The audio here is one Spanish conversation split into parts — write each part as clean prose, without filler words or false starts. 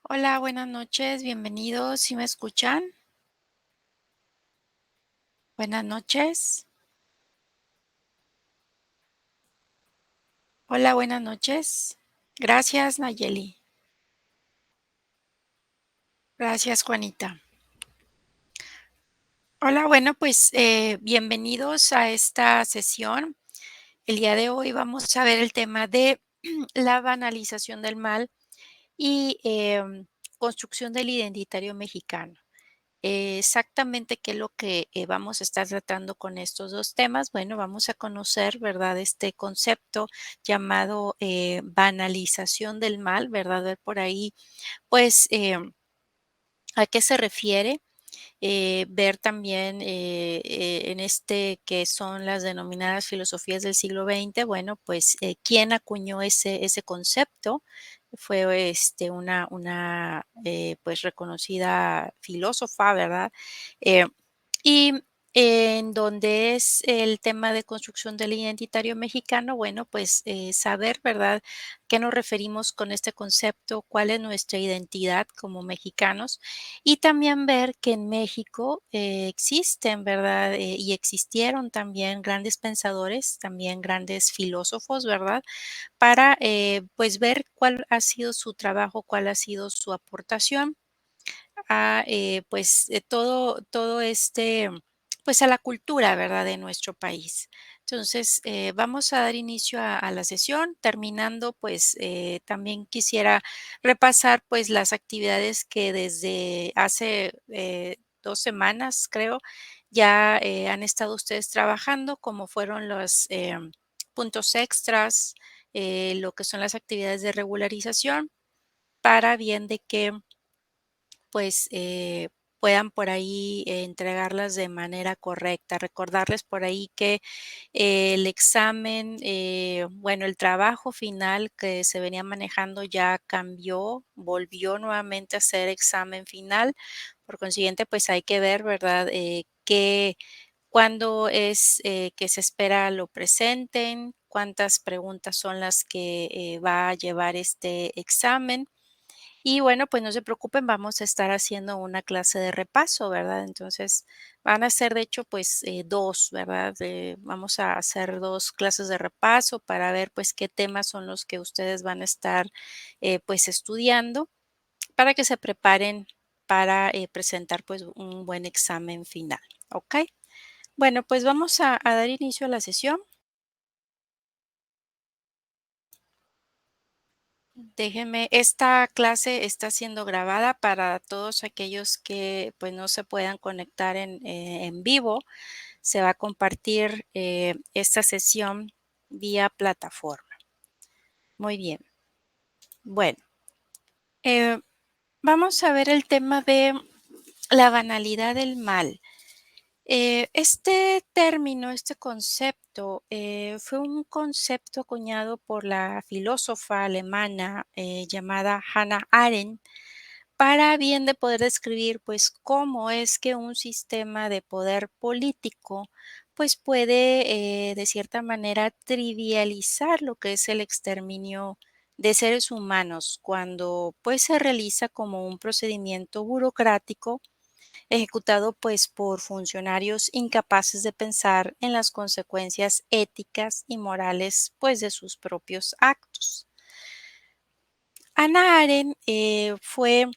Hola, buenas noches, bienvenidos, ¿sí me escuchan? Buenas noches. Hola, buenas noches. Gracias, Nayeli. Gracias, Juanita. Hola, bueno, pues bienvenidos a esta sesión. El día de hoy vamos a ver el tema de la banalización del mal y construcción del identitario mexicano. Exactamente qué es lo que vamos a estar tratando con estos dos temas. Bueno, vamos a conocer, ¿verdad? Este concepto llamado banalización del mal, ¿verdad? Ver por ahí, pues, a qué se refiere. Ver también en este que son las denominadas filosofías del siglo XX, bueno, pues quién acuñó ese concepto. Fue una pues reconocida filósofa, ¿verdad? Eh, y en donde es el tema de construcción del identitario mexicano, bueno, pues saber, ¿verdad?, qué nos referimos con este concepto, cuál es nuestra identidad como mexicanos y también ver que en México existen, ¿verdad? Y existieron también grandes pensadores, también grandes filósofos, ¿verdad? Para pues ver cuál ha sido su trabajo, cuál ha sido su aportación a pues todo este, pues a la cultura, ¿verdad? De nuestro país. Entonces, vamos a dar inicio a la sesión. Terminando, pues también quisiera repasar pues las actividades que desde hace 2 semanas, creo, ya han estado ustedes trabajando, como fueron los puntos extras, lo que son las actividades de regularización, para bien de que pues, puedan por ahí entregarlas de manera correcta. Recordarles por ahí que el examen, bueno, el trabajo final que se venía manejando ya cambió, volvió nuevamente a ser examen final. Por consiguiente, pues hay que ver, ¿verdad? Cuándo es que se espera lo presenten, cuántas preguntas son las que va a llevar este examen. Y bueno, pues no se preocupen, vamos a estar haciendo una clase de repaso, ¿verdad? Entonces, van a ser de hecho, pues 2, ¿verdad? Vamos a hacer 2 clases de repaso para ver, pues, qué temas son los que ustedes van a estar, pues, estudiando para que se preparen para, presentar, pues, un buen examen final, ¿ok? Bueno, pues vamos a dar inicio a la sesión. Déjenme, esta clase está siendo grabada para todos aquellos que pues no se puedan conectar en vivo. Se va a compartir esta sesión vía plataforma. Muy bien. Bueno, eh, vamos a ver el tema de la banalidad del mal. Este término, este concepto, fue un concepto acuñado por la filósofa alemana llamada Hannah Arendt para bien de poder describir, pues, cómo es que un sistema de poder político, pues, puede, de cierta manera, trivializar lo que es el exterminio de seres humanos cuando, pues, se realiza como un procedimiento burocrático ejecutado, pues, por funcionarios incapaces de pensar en las consecuencias éticas y morales, pues, de sus propios actos. Hannah Arendt fue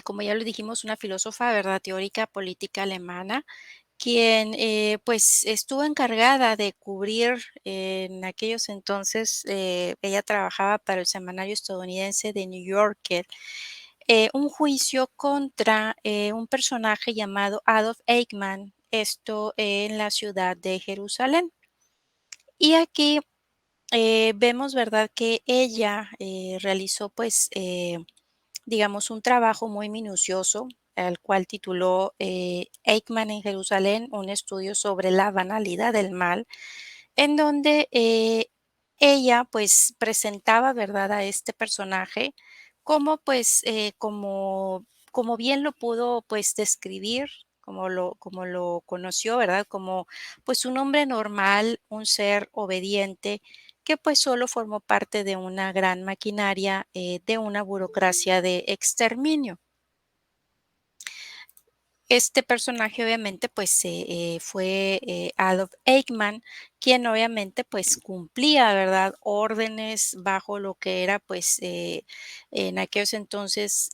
como ya lo dijimos, una filósofa, ¿verdad?, teórica política alemana, quien, pues, estuvo encargada de cubrir en aquellos entonces, ella trabajaba para el semanario estadounidense The New Yorker, un juicio contra, un personaje llamado Adolf Eichmann, esto en la ciudad de Jerusalén. Y aquí, vemos, ¿verdad?, que ella, realizó, pues, digamos, un trabajo muy minucioso, al cual tituló Eichmann en Jerusalén, un estudio sobre la banalidad del mal, en donde ella pues presentaba, ¿verdad?, a este personaje como pues, como bien lo pudo pues describir, como lo conoció, ¿verdad?, como pues un hombre normal, un ser obediente, que pues solo formó parte de una gran maquinaria de una burocracia de exterminio. Este personaje obviamente pues fue Adolf Eichmann, quien obviamente pues cumplía, ¿verdad?, órdenes bajo lo que era pues en aquellos entonces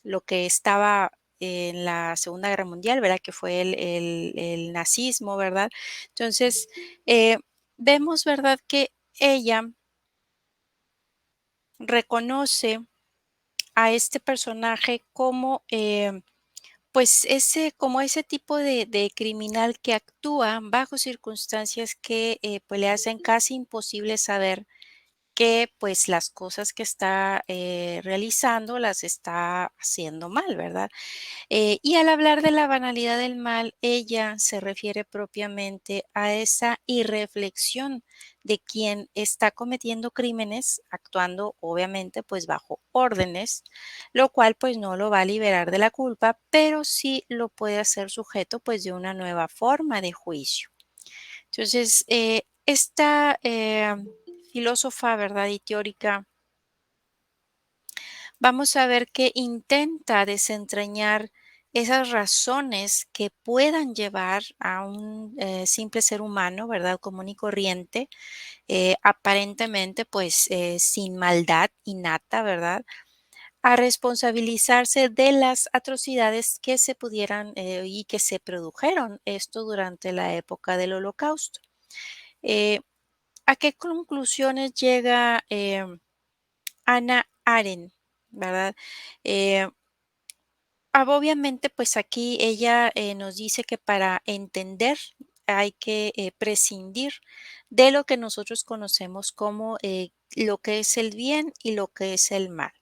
lo que estaba en la Segunda Guerra Mundial, ¿verdad?, que fue el nazismo, ¿verdad? Entonces, eh, vemos, ¿verdad?, que ella reconoce a este personaje como pues como ese tipo de criminal que actúa bajo circunstancias que, pues, le hacen casi imposible saber que, pues, las cosas que está, realizando las está haciendo mal, ¿verdad? Y al hablar de la banalidad del mal, ella se refiere propiamente a esa irreflexión de quien está cometiendo crímenes, actuando obviamente pues bajo órdenes, lo cual pues no lo va a liberar de la culpa, pero sí lo puede hacer sujeto pues de una nueva forma de juicio. Entonces, esta filósofa, ¿verdad? Y teórica, vamos a ver que intenta desentrañar esas razones que puedan llevar a un simple ser humano, ¿verdad? Común y corriente, aparentemente pues sin maldad innata, ¿verdad? A responsabilizarse de las atrocidades que se pudieran y que se produjeron esto durante la época del Holocausto. Eh, ¿A qué conclusiones llega Hannah Arendt, verdad? Eh, Obviamente, pues aquí ella nos dice que para entender hay que prescindir de lo que nosotros conocemos como lo que es el bien y lo que es el mal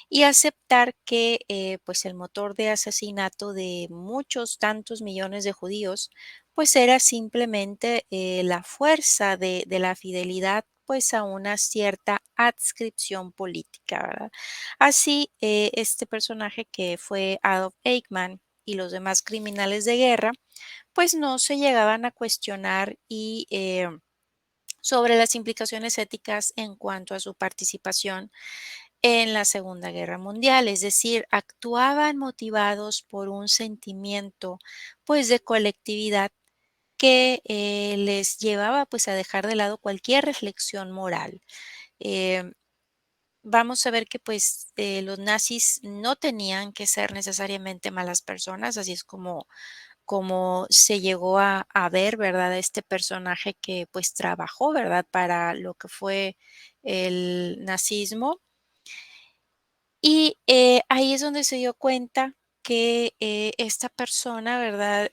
y aceptar que pues el motor de asesinato de muchos tantos millones de judíos pues era simplemente la fuerza de la fidelidad pues a una cierta adscripción política, ¿verdad? Así, este personaje que fue Adolf Eichmann y los demás criminales de guerra, pues no se llegaban a cuestionar y sobre las implicaciones éticas en cuanto a su participación en la Segunda Guerra Mundial, es decir, actuaban motivados por un sentimiento, pues, de colectividad que les llevaba, pues, a dejar de lado cualquier reflexión moral. Em, Vamos a ver que, pues, los nazis no tenían que ser necesariamente malas personas, así es como se llegó a ver, ¿verdad? Este personaje que, pues, trabajó, ¿verdad? Para lo que fue el nazismo. Y, ahí es donde se dio cuenta que, esta persona, ¿verdad?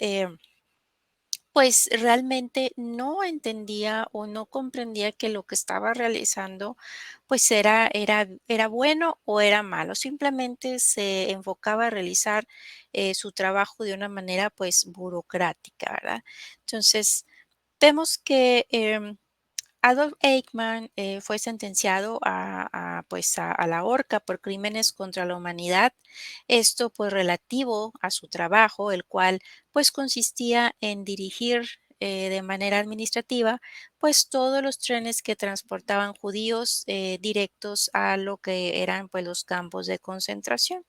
Pues, realmente no entendía o no comprendía que lo que estaba realizando, pues, era bueno o era malo. Simplemente se enfocaba a realizar, su trabajo de una manera, pues, burocrática, ¿verdad? Entonces, vemos que, Adolf Eichmann, fue sentenciado pues, a la horca por crímenes contra la humanidad. Esto, pues, relativo a su trabajo, el cual, pues, consistía en dirigir, de manera administrativa, pues, todos los trenes que transportaban judíos, directos a lo que eran, pues, los campos de concentración.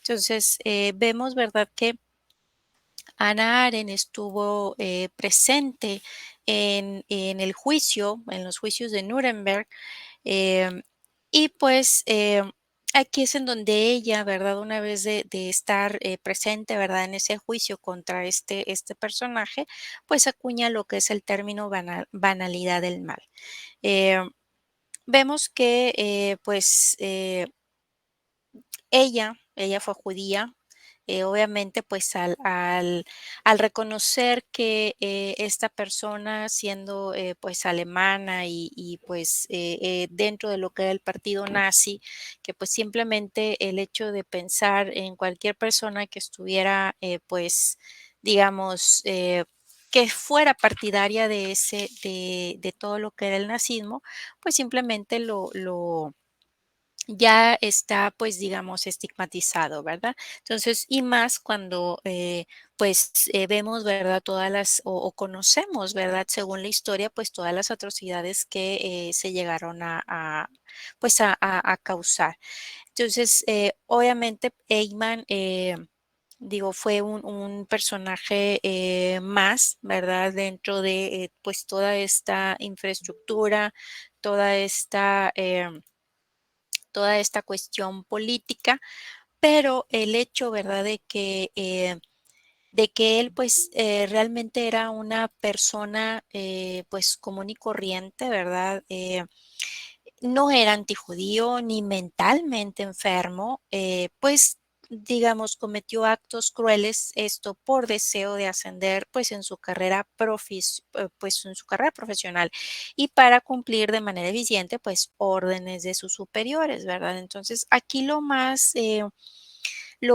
Entonces, vemos, ¿verdad?, que Hannah Arendt estuvo presente en el juicio, en los juicios de Nuremberg, em, y pues aquí es en donde ella, ¿verdad? Una vez de estar presente, ¿verdad? En ese juicio contra este personaje, pues acuña lo que es el término banalidad del mal. Em, Vemos que pues ella fue judía, obviamente, pues, al reconocer que, esta persona siendo, pues, alemana y, pues, dentro de lo que era el partido nazi, que, pues, simplemente el hecho de pensar en cualquier persona que estuviera, pues, digamos, que fuera partidaria de todo lo que era el nazismo, pues, simplemente lo ya está, pues, digamos, estigmatizado, ¿verdad? Entonces, y más cuando, pues, vemos, ¿verdad? Todas las o conocemos, ¿verdad? Según la historia, pues, todas las atrocidades que, se llegaron pues, a causar. Entonces, obviamente, Eichmann, digo, fue un personaje, más, ¿verdad? Dentro de, pues, toda esta infraestructura, toda esta, toda esta cuestión política, pero el hecho, ¿verdad?, de que él, pues, realmente era una persona, pues, común y corriente, ¿verdad? No era antijudío ni mentalmente enfermo, pues, digamos, cometió actos crueles, esto por deseo de ascender, pues, en su carrera pues, en su carrera profesional y para cumplir de manera eficiente, pues, órdenes de sus superiores, ¿verdad? Entonces, aquí lo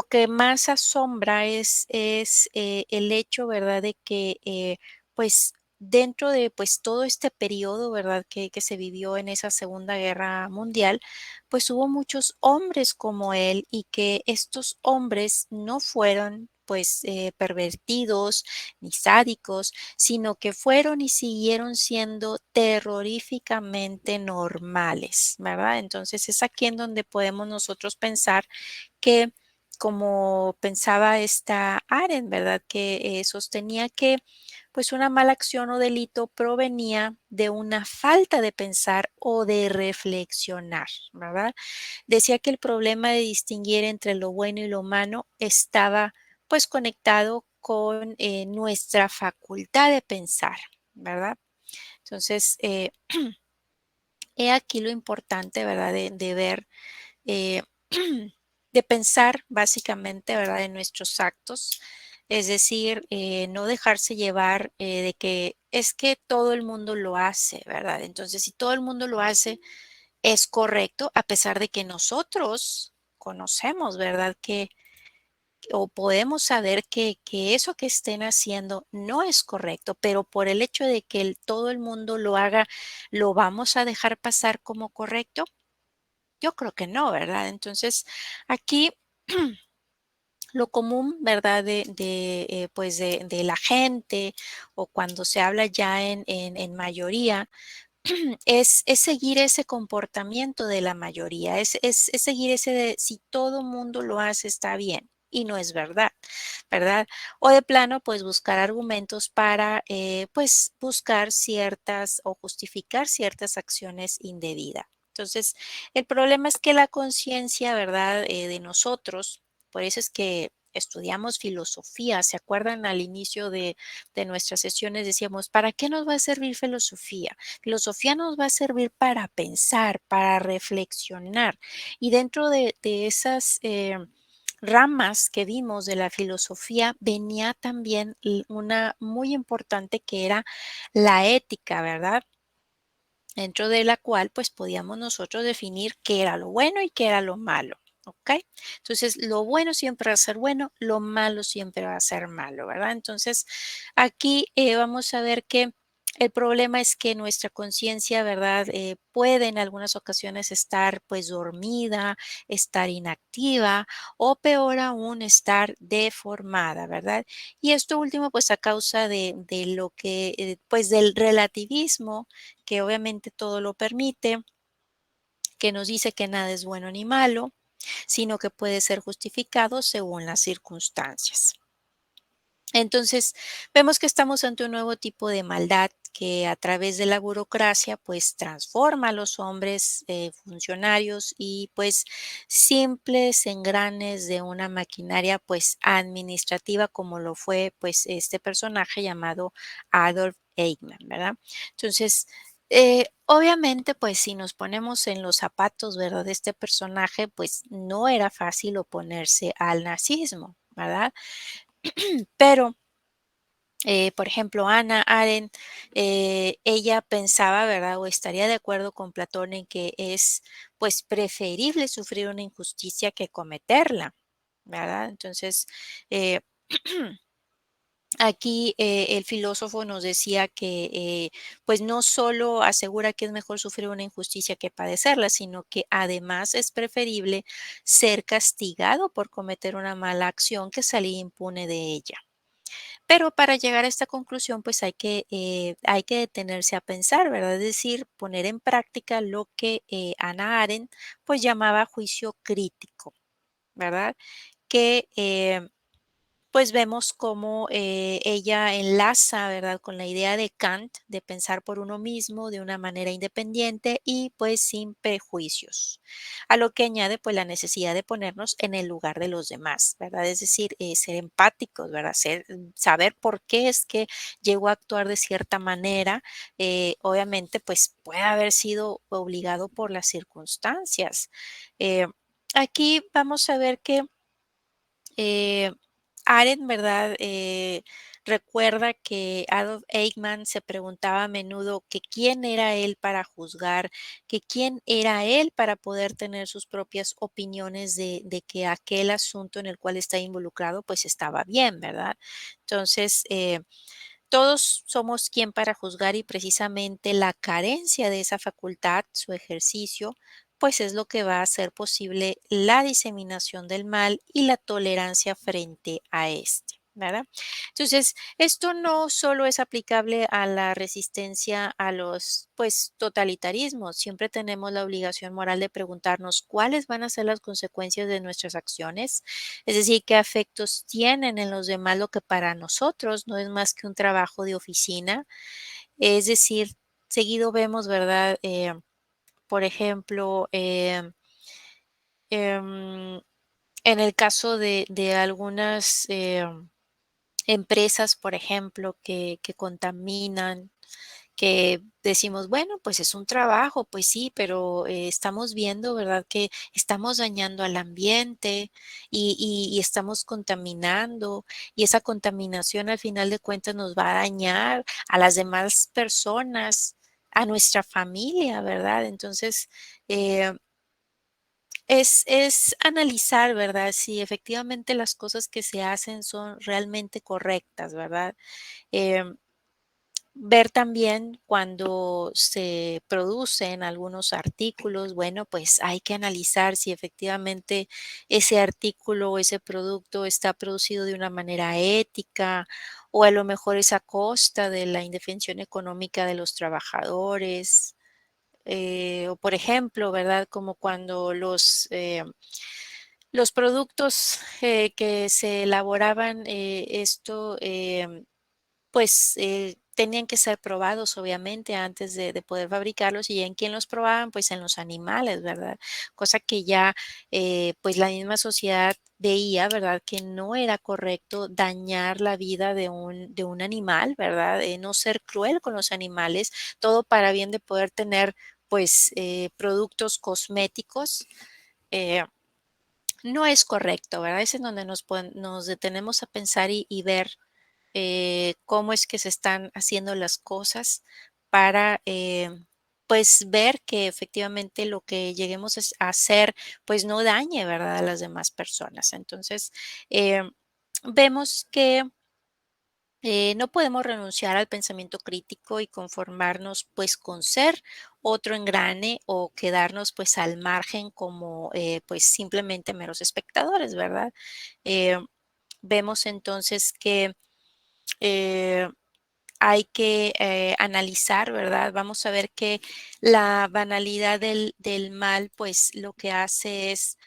que más asombra es el hecho, ¿verdad?, de que, pues, dentro de, pues, todo este periodo, ¿verdad?, que se vivió en esa Segunda Guerra Mundial, pues, hubo muchos hombres como él y que estos hombres no fueron, pues, pervertidos ni sádicos, sino que fueron y siguieron siendo terroríficamente normales, ¿verdad? Entonces, es aquí en donde podemos nosotros pensar que como pensaba esta Arendt, ¿verdad? Que sostenía que pues una mala acción o delito provenía de una falta de pensar o de reflexionar, ¿verdad? Decía que el problema de distinguir entre lo bueno y lo malo estaba pues conectado con nuestra facultad de pensar, ¿verdad? Entonces, he aquí lo importante, ¿verdad? De ver eh, de pensar básicamente, ¿verdad?, en nuestros actos, es decir, no dejarse llevar de que es que todo el mundo lo hace, ¿verdad? Entonces, si todo el mundo lo hace, es correcto, a pesar de que nosotros conocemos, ¿verdad?, que o podemos saber que eso que estén haciendo no es correcto, pero por el hecho de que todo el mundo lo haga, ¿lo vamos a dejar pasar como correcto? Yo creo que no, ¿verdad? Entonces, aquí lo común, ¿verdad? Pues de la gente o cuando se habla ya en mayoría, es seguir ese comportamiento de la mayoría, es seguir ese de si todo mundo lo hace, está bien. Y no es verdad, ¿verdad? O de plano, pues buscar argumentos para, pues buscar ciertas o justificar ciertas acciones indebidas. Entonces, el problema es que la conciencia, ¿verdad? De nosotros, por eso es que estudiamos filosofía, ¿se acuerdan al inicio de nuestras sesiones? Decíamos, ¿para qué nos va a servir filosofía? Filosofía nos va a servir para pensar, para reflexionar. Y dentro de esas ramas que vimos de la filosofía, venía también una muy importante que era la ética, ¿verdad? Dentro de la cual pues podíamos nosotros definir qué era lo bueno y qué era lo malo. ¿Ok? Entonces, lo bueno siempre va a ser bueno, lo malo siempre va a ser malo, ¿verdad? Entonces, aquí vamos a ver que el problema es que nuestra conciencia, ¿verdad? Puede en algunas ocasiones estar pues dormida, estar inactiva o peor aún, estar deformada, ¿verdad? Y esto último pues a causa de lo que, pues del relativismo que obviamente todo lo permite, que nos dice que nada es bueno ni malo, sino que puede ser justificado según las circunstancias. Entonces, vemos que estamos ante un nuevo tipo de maldad que a través de la burocracia, pues transforma a los hombres funcionarios y pues simples engranes de una maquinaria pues administrativa como lo fue pues este personaje llamado Adolf Eichmann, ¿verdad? Entonces, obviamente pues si nos ponemos en los zapatos, ¿verdad? De este personaje, pues no era fácil oponerse al nazismo, ¿verdad? Pero por ejemplo, Hannah Arendt, ella pensaba, ¿verdad? O estaría de acuerdo con Platón en que es, pues, preferible sufrir una injusticia que cometerla, ¿verdad? Entonces, eh, Aquí, el filósofo nos decía que, pues, no solo asegura que es mejor sufrir una injusticia que padecerla, sino que además es preferible ser castigado por cometer una mala acción que salir impune de ella. Pero para llegar a esta conclusión, pues, hay que detenerse a pensar, ¿verdad? Es decir, poner en práctica lo que, Hannah Arendt, pues, llamaba juicio crítico, ¿verdad? Que, pues vemos cómo ella enlaza, ¿verdad?, con la idea de Kant de pensar por uno mismo de una manera independiente y pues sin prejuicios, a lo que añade pues la necesidad de ponernos en el lugar de los demás, ¿verdad? Es decir, ser empáticos, ¿verdad? Saber por qué es que llegó a actuar de cierta manera, obviamente pues puede haber sido obligado por las circunstancias. Eh, Aquí vamos a ver que eh, Arendt, ¿verdad? Recuerda que Adolf Eichmann se preguntaba a menudo que quién era él para juzgar, que quién era él para poder tener sus propias opiniones de que aquel asunto en el cual está involucrado pues estaba bien, ¿verdad? Entonces, todos somos quien para juzgar y precisamente la carencia de esa facultad, su ejercicio, pues es lo que va a hacer posible la diseminación del mal y la tolerancia frente a este. ¿Verdad? Entonces, esto no solo es aplicable a la resistencia a los, pues, totalitarismos. Siempre tenemos la obligación moral de preguntarnos cuáles van a ser las consecuencias de nuestras acciones, es decir, qué efectos tienen en los demás lo que para nosotros no es más que un trabajo de oficina. Es decir, seguido vemos, ¿verdad? Por ejemplo, em, en el caso de algunas empresas, por ejemplo, que contaminan, que decimos, bueno, pues es un trabajo, pues sí, pero estamos viendo, ¿verdad?, que estamos dañando al ambiente y estamos contaminando y esa contaminación al final de cuentas nos va a dañar a las demás personas, a nuestra familia, ¿verdad? Entonces, eh, es analizar, ¿verdad?, si efectivamente las cosas que se hacen son realmente correctas, ¿verdad? Em, Ver también cuando se producen algunos artículos, bueno, pues hay que analizar si efectivamente ese artículo o ese producto está producido de una manera ética o a lo mejor es a costa de la indefensión económica de los trabajadores. O por ejemplo, ¿verdad? Como cuando los productos que se elaboraban, pues, tenían que ser probados, obviamente, antes de poder fabricarlos, y en quién los probaban, pues, en los animales, ¿verdad? Cosa que ya, pues, la misma sociedad veía, ¿verdad?, que no era correcto dañar la vida de un animal, ¿verdad? No ser cruel con los animales, todo para bien de poder tener, pues, productos cosméticos, eh, no es correcto, ¿verdad? Es en donde nos detenemos a pensar y ver cómo es que se están haciendo las cosas para, pues, ver que efectivamente lo que lleguemos a hacer, pues, no dañe, ¿verdad?, a las demás personas. Entonces, vemos que no podemos renunciar al pensamiento crítico y conformarnos, pues, con ser otro engrane o quedarnos, pues, al margen como, pues, simplemente meros espectadores, ¿verdad? Eh, Vemos entonces que, eh, hay que, analizar, ¿verdad? Vamos a ver que la banalidad del mal, pues, lo que hace es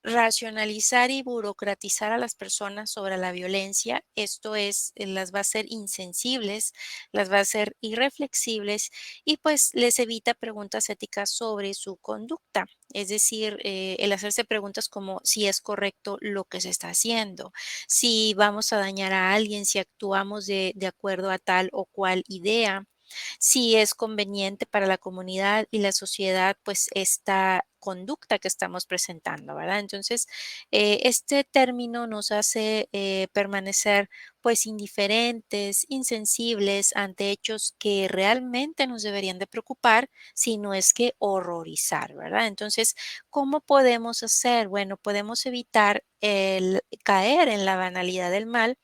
racionalizar y burocratizar a las personas sobre la violencia. Esto es, las va a hacer insensibles, las va a hacer irreflexibles y, pues, les evita preguntas éticas sobre su conducta. Es decir, el hacerse preguntas como si es correcto lo que se está haciendo, si vamos a dañar a alguien, si actuamos de acuerdo a tal o cual idea, si es conveniente para la comunidad y la sociedad, pues esta conducta que estamos presentando, ¿verdad? Entonces, este término nos hace permanecer pues indiferentes, insensibles ante hechos que realmente nos deberían de preocupar, si no es que horrorizar, ¿verdad? Entonces, ¿cómo podemos hacer? Bueno, podemos evitar el caer en la banalidad del mal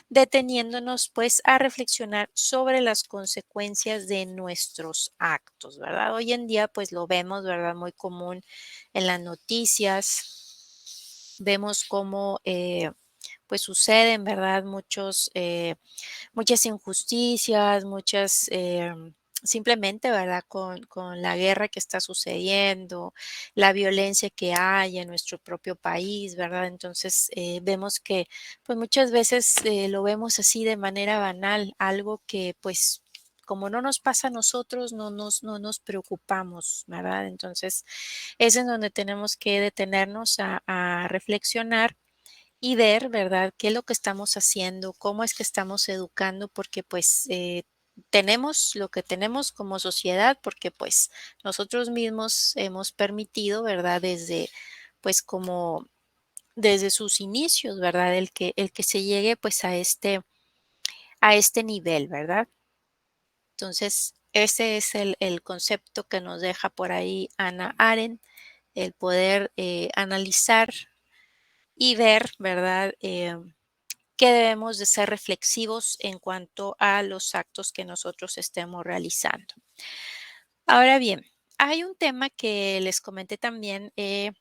deteniéndonos pues a reflexionar sobre las consecuencias de nuestros actos, ¿verdad? Hoy en día pues lo vemos, ¿verdad? Muy común en las noticias, vemos cómo pues suceden, ¿verdad? Muchas injusticias, simplemente, ¿verdad? Con la guerra que está sucediendo, la violencia que hay en nuestro propio país, ¿verdad? Entonces, vemos que, pues, muchas veces, lo vemos así de manera banal, algo que, pues, como no nos pasa a nosotros, no nos preocupamos, ¿verdad? Entonces, es en donde tenemos que detenernos a reflexionar y ver, ¿verdad?, qué es lo que estamos haciendo, cómo es que estamos educando, porque pues tenemos lo que tenemos como sociedad, porque pues nosotros mismos hemos permitido, ¿verdad?, pues como desde sus inicios, ¿verdad?, el que se llegue pues a este nivel, ¿verdad? Entonces, ese es el concepto que nos deja por ahí Hannah Arendt, el poder analizar y ver, ¿verdad? Que debemos de ser reflexivos en cuanto a los actos que nosotros estemos realizando. Ahora bien, hay un tema que les comenté también, que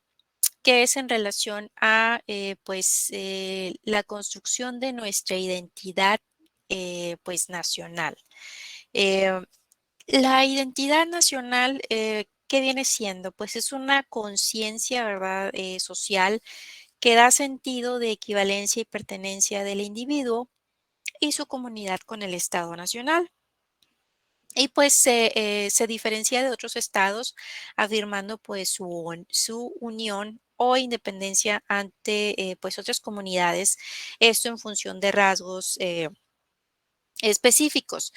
es en relación a, pues, la construcción de nuestra identidad, pues, nacional. Eh, la identidad nacional, ¿qué viene siendo? Pues, es una conciencia, ¿verdad?, social que da sentido de equivalencia y pertenencia del individuo y su comunidad con el Estado nacional. Y pues se diferencia de otros estados afirmando pues su unión o independencia ante pues otras comunidades, esto en función de rasgos específicos.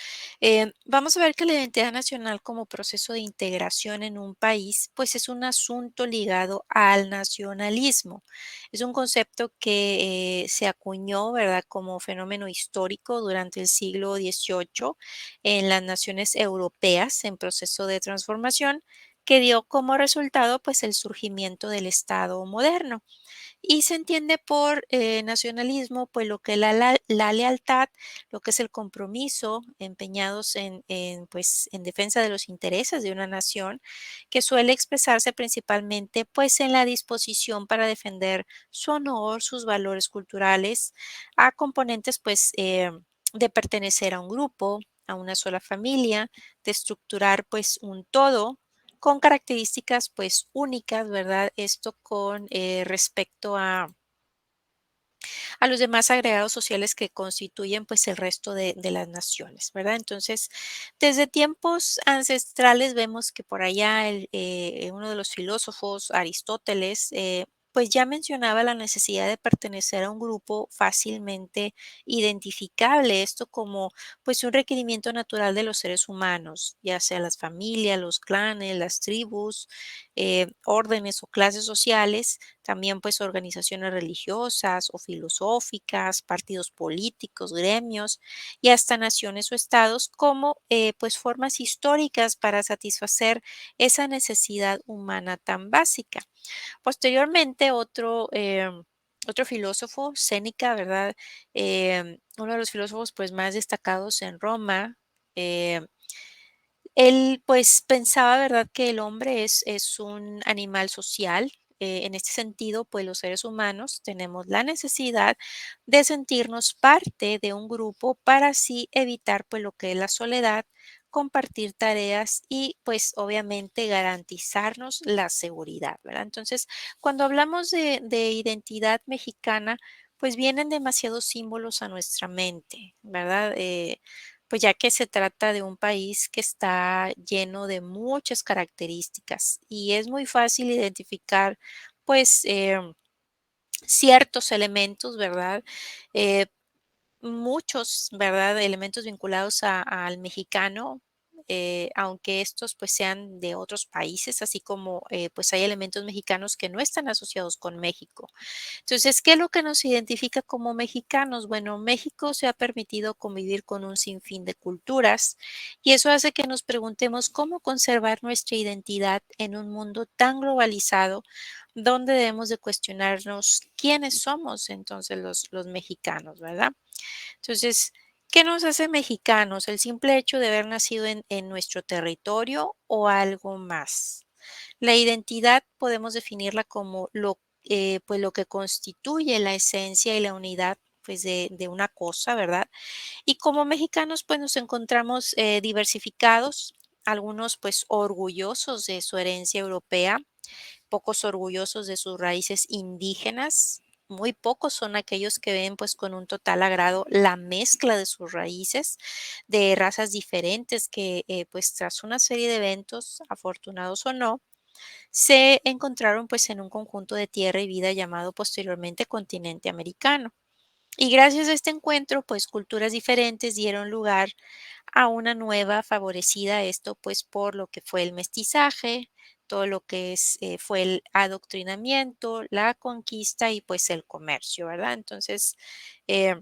Vamos a ver que la identidad nacional como proceso de integración en un país, pues es un asunto ligado al nacionalismo. Es un concepto que se acuñó, ¿verdad?, como fenómeno histórico durante el siglo XVIII en las naciones europeas en proceso de transformación que dio como resultado pues el surgimiento del Estado moderno. Y se entiende por nacionalismo, pues lo que la lealtad, lo que es el compromiso, empeñados pues, en defensa de los intereses de una nación, que suele expresarse principalmente pues en la disposición para defender su honor, sus valores culturales, a componentes pues de pertenecer a un grupo, a una sola familia, de estructurar pues un todo con características pues únicas, ¿verdad? Esto con respecto a los demás agregados sociales que constituyen pues el resto de las naciones, ¿verdad? Entonces, desde tiempos ancestrales vemos que por allá uno de los filósofos, Aristóteles, pues ya mencionaba la necesidad de pertenecer a un grupo fácilmente identificable, esto como pues un requerimiento natural de los seres humanos, ya sea las familias, los clanes, las tribus, órdenes o clases sociales, también pues organizaciones religiosas o filosóficas, partidos políticos, gremios y hasta naciones o estados como pues formas históricas para satisfacer esa necesidad humana tan básica. Posteriormente, otro filósofo, Séneca, ¿verdad? Uno de los filósofos pues más destacados en Roma, eh, él, pues, pensaba, ¿verdad?, que el hombre es un animal social. En este sentido, pues, los seres humanos tenemos la necesidad de sentirnos parte de un grupo para así evitar, pues, lo que es la soledad, compartir tareas y, pues, obviamente garantizarnos la seguridad, ¿verdad? Entonces, cuando hablamos de identidad mexicana, pues, vienen demasiados símbolos a nuestra mente, ¿verdad? Pues ya que se trata de un país que está lleno de muchas características y es muy fácil identificar pues ciertos elementos, ¿verdad? Eh, muchos, ¿verdad? Elementos vinculados al mexicano. aunque estos pues sean de otros países, así como pues hay elementos mexicanos que no están asociados con México. Entonces, ¿qué es lo que nos identifica como mexicanos? Bueno, México se ha permitido convivir con un sinfín de culturas y eso hace que nos preguntemos cómo conservar nuestra identidad en un mundo tan globalizado donde debemos de cuestionarnos quiénes somos entonces los mexicanos, ¿verdad? Entonces, ¿qué nos hace mexicanos? ¿El simple hecho de haber nacido en nuestro territorio o algo más? La identidad podemos definirla como pues lo que constituye la esencia y la unidad pues de una cosa, ¿verdad? Y como mexicanos pues nos encontramos diversificados, algunos pues orgullosos de su herencia europea, pocos orgullosos de sus raíces indígenas, muy pocos son aquellos que ven pues con un total agrado la mezcla de sus raíces, de razas diferentes que pues tras una serie de eventos, afortunados o no, se encontraron pues en un conjunto de tierra y vida llamado posteriormente continente americano. Y gracias a este encuentro, pues culturas diferentes dieron lugar a una nueva favorecida, esto pues por lo que fue el mestizaje, todo lo que fue el adoctrinamiento, la conquista y pues el comercio, ¿verdad? Entonces, eh,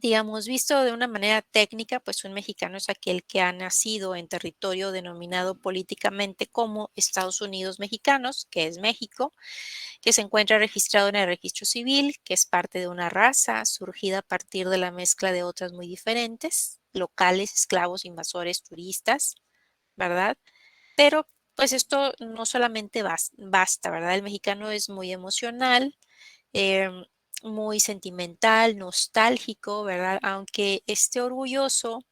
digamos, visto de una manera técnica, pues un mexicano es aquel que ha nacido en territorio denominado políticamente como Estados Unidos mexicanos, que es México, que se encuentra registrado en el registro civil, que es parte de una raza surgida a partir de la mezcla de otras muy diferentes, locales, esclavos, invasores, turistas, ¿verdad? Pero pues esto no solamente basta, ¿verdad? El mexicano es muy emocional, em, muy sentimental, nostálgico, ¿verdad? Aunque esté orgulloso,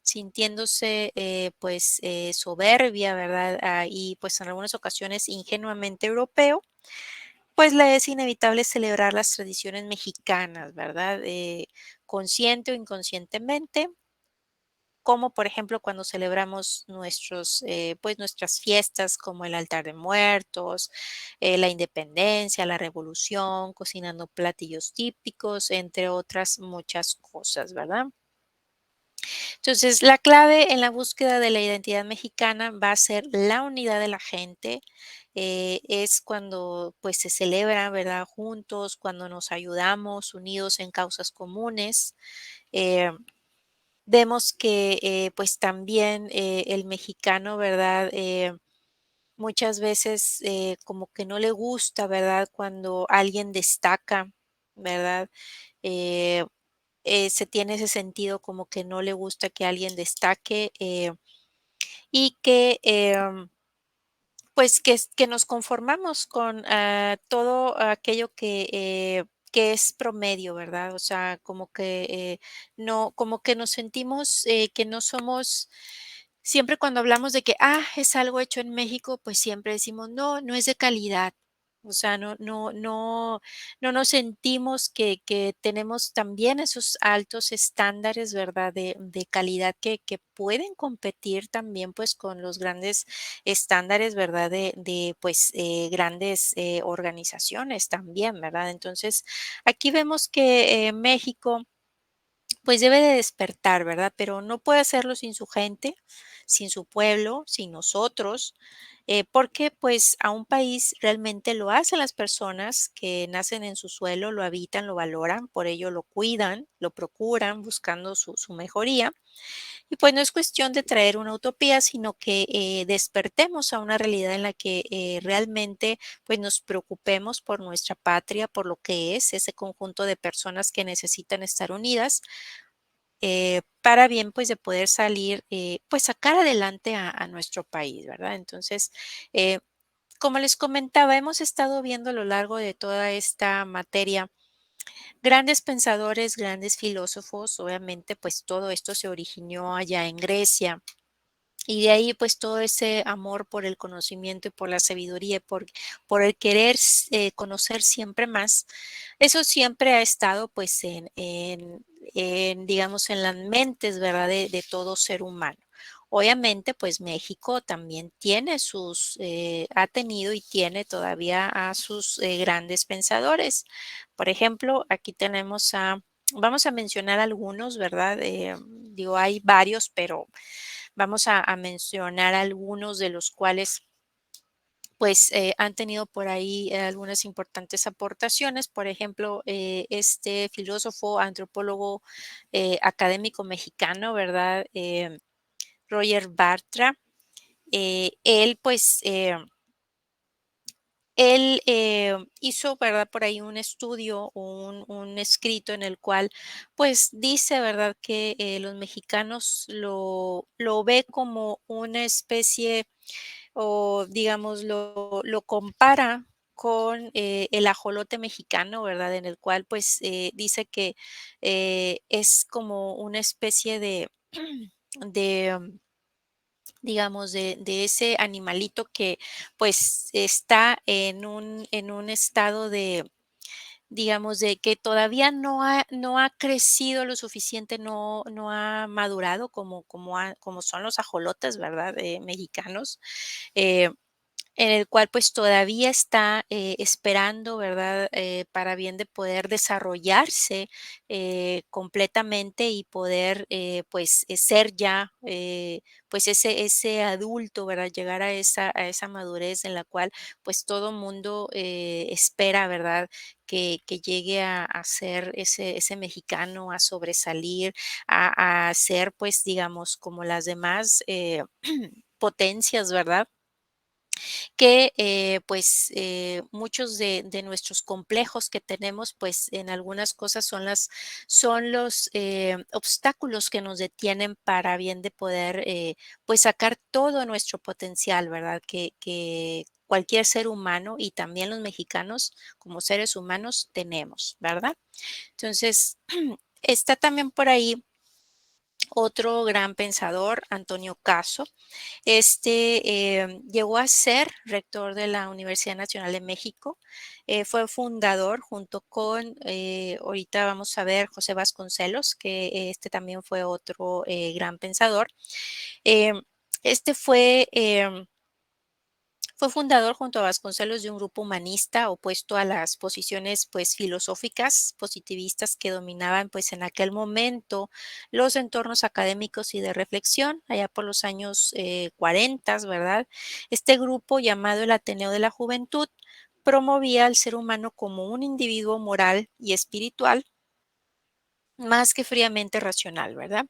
sintiéndose pues soberbia, ¿verdad? Y pues en algunas ocasiones ingenuamente europeo, pues le es inevitable celebrar las tradiciones mexicanas, ¿verdad? Consciente o inconscientemente, como por ejemplo cuando celebramos pues nuestras fiestas como el altar de muertos, la independencia, la revolución, cocinando platillos típicos, entre otras muchas cosas, ¿verdad? Entonces, la clave en la búsqueda de la identidad mexicana va a ser la unidad de la gente. Es cuando pues se celebra, ¿verdad? Juntos, cuando nos ayudamos, unidos en causas comunes. Eh, Vemos que pues también el mexicano, ¿verdad? Muchas veces como que no le gusta, ¿verdad? Cuando alguien destaca, ¿verdad? Eh, se tiene ese sentido como que no le gusta que alguien destaque y que pues que nos conformamos con todo aquello que es promedio, ¿verdad? O sea, como que no, como que nos sentimos que no somos, siempre cuando hablamos de que, es algo hecho en México, pues siempre decimos, no, no es de calidad. O sea, no nos sentimos que tenemos también esos altos estándares, ¿verdad? De calidad que pueden competir también, pues, con los grandes estándares, ¿verdad? Pues, grandes, organizaciones también, ¿verdad? Entonces, aquí vemos que, México, pues, debe de despertar, ¿verdad? Pero no puede hacerlo sin su gente, sin su pueblo, sin nosotros, porque, pues, a un país realmente lo hacen las personas que nacen en su suelo, lo habitan, lo valoran, por ello lo cuidan, lo procuran, buscando su mejoría. Y pues no es cuestión de traer una utopía, sino que despertemos a una realidad en la que realmente pues nos preocupemos por nuestra patria, por lo que es ese conjunto de personas que necesitan estar unidas para bien pues de poder salir, pues sacar adelante a nuestro país, ¿verdad? Entonces, eh, como les comentaba, hemos estado viendo a lo largo de toda esta materia grandes pensadores, grandes filósofos, obviamente pues todo esto se originó allá en Grecia. Y de ahí, pues, todo ese amor por el conocimiento y por la sabiduría, por el querer conocer siempre más, eso siempre ha estado, pues, digamos, en las mentes, ¿verdad?, de todo ser humano. Obviamente, pues, México también tiene ha tenido y tiene todavía a sus grandes pensadores. Por ejemplo, aquí tenemos vamos a mencionar algunos, ¿verdad? Digo, hay varios, pero Vamos a mencionar algunos de los cuales pues han tenido por ahí algunas importantes aportaciones. Por ejemplo, este filósofo, antropólogo, académico mexicano, ¿verdad? Roger Bartra. Él, pues, él hizo, ¿verdad? Por ahí un estudio, un escrito en el cual, pues, dice, ¿verdad? Que los mexicanos lo ve como una especie o digamos lo compara con, el ajolote mexicano, ¿verdad? En el cual, pues, dice que, es como una especie de de, digamos, de ese animalito que, pues, está en un estado de, digamos, de que todavía no ha crecido lo suficiente, no ha madurado como son los ajolotes, ¿verdad? Mexicanos. Eh, en el cual, pues, todavía está, esperando, ¿verdad?, para bien de poder desarrollarse, completamente y poder, pues, ser ya, pues, ese adulto, ¿verdad?, llegar a esa madurez en la cual, pues, todo mundo, espera, ¿verdad?, que llegue a ser ese mexicano, a sobresalir, a ser, pues, digamos, como las demás, potencias, ¿verdad? Que pues muchos de nuestros complejos que tenemos pues en algunas cosas son los obstáculos que nos detienen para bien de poder pues sacar todo nuestro potencial, ¿verdad? Que cualquier ser humano y también los mexicanos como seres humanos tenemos, ¿verdad? Entonces, está también por ahí otro gran pensador, Antonio Caso. Llegó a ser rector de la Universidad Nacional de México, fue fundador junto con, ahorita vamos a ver, José Vasconcelos, que también fue otro gran pensador. Em, este fue fundador junto a Vasconcelos de un grupo humanista opuesto a las posiciones pues filosóficas positivistas que dominaban pues en aquel momento los entornos académicos y de reflexión allá por los años 40, ¿verdad? Este grupo llamado el Ateneo de la Juventud promovía al ser humano como un individuo moral y espiritual más que fríamente racional, ¿verdad?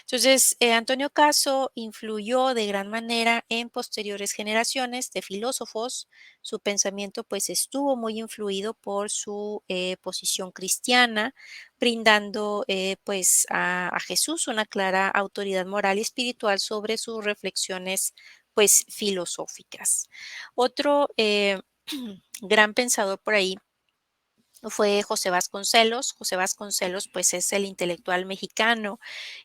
Entonces, Antonio Caso influyó de gran manera en posteriores generaciones de filósofos. Su pensamiento pues estuvo muy influido por su posición cristiana, brindando pues a Jesús una clara autoridad moral y espiritual sobre sus reflexiones pues filosóficas. Otro gran pensador por ahí fue José Vasconcelos. José Vasconcelos, pues, es el intelectual mexicano,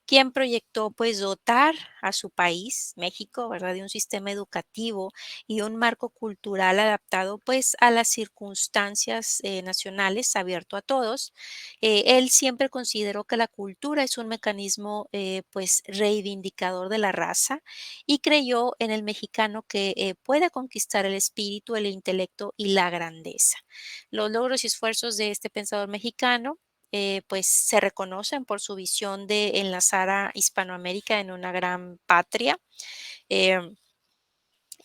quien proyectó, pues, dotar a su país, México, ¿verdad?, de un sistema educativo y un marco cultural adaptado, pues, a las circunstancias, nacionales, abierto a todos. Él siempre consideró que la cultura es un mecanismo, pues, reivindicador de la raza y creyó en el mexicano que, puede conquistar el espíritu, el intelecto y la grandeza. Los logros y esfuerzos de este pensador mexicano, pues se reconocen por su visión de enlazar a Hispanoamérica en una gran patria. em,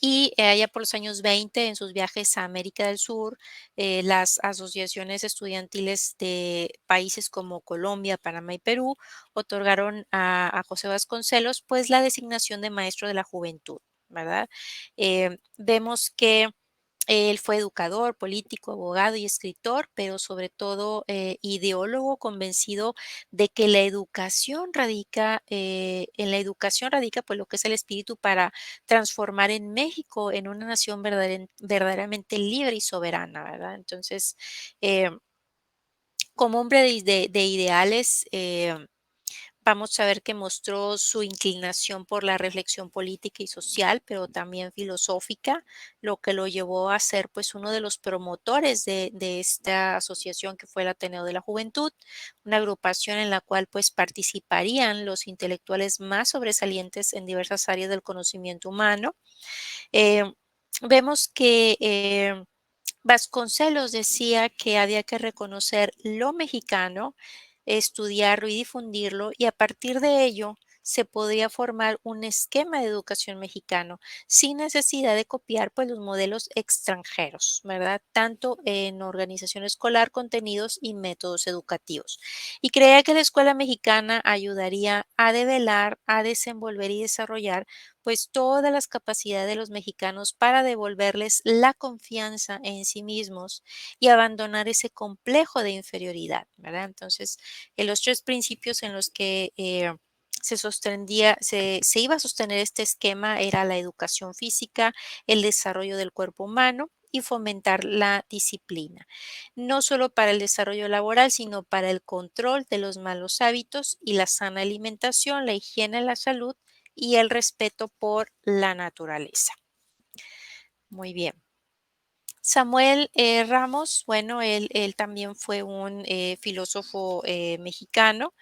y allá por los años 20, en sus viajes a América del Sur, las asociaciones estudiantiles de países como Colombia, Panamá y Perú otorgaron a José Vasconcelos pues la designación de maestro de la juventud, ¿verdad? Vemos que él fue educador, político, abogado y escritor, pero sobre todo ideólogo convencido de que en la educación radica pues lo que es el espíritu para transformar en México en una nación verdaderamente libre y soberana, ¿verdad? Entonces, eh, como hombre de ideales, vamos a ver que mostró su inclinación por la reflexión política y social, pero también filosófica, lo que lo llevó a ser pues uno de los promotores de esta asociación que fue el Ateneo de la Juventud, una agrupación en la cual pues participarían los intelectuales más sobresalientes en diversas áreas del conocimiento humano. Eh, vemos que Vasconcelos decía que había que reconocer lo mexicano, estudiarlo y difundirlo, y a partir de ello se podría formar un esquema de educación mexicano sin necesidad de copiar pues los modelos extranjeros, ¿verdad? Tanto en organización escolar, contenidos y métodos educativos. Y creía que la escuela mexicana ayudaría a develar, a desenvolver y desarrollar pues todas las capacidades de los mexicanos para devolverles la confianza en sí mismos y abandonar ese complejo de inferioridad, ¿verdad? Entonces, los tres principios en los que se iba a sostener este esquema era la educación física, el desarrollo del cuerpo humano y fomentar la disciplina, no solo para el desarrollo laboral, sino para el control de los malos hábitos y la sana alimentación, la higiene, la salud y el respeto por la naturaleza. Muy bien. Samuel Ramos, bueno, él también fue un filósofo mexicano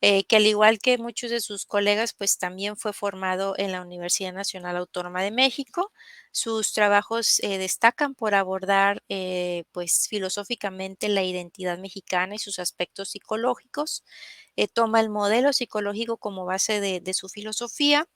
que al igual que muchos de sus colegas, pues también fue formado en la Universidad Nacional Autónoma de México. Sus trabajos destacan por abordar, pues filosóficamente la identidad mexicana y sus aspectos psicológicos. Toma el modelo psicológico como base de su filosofía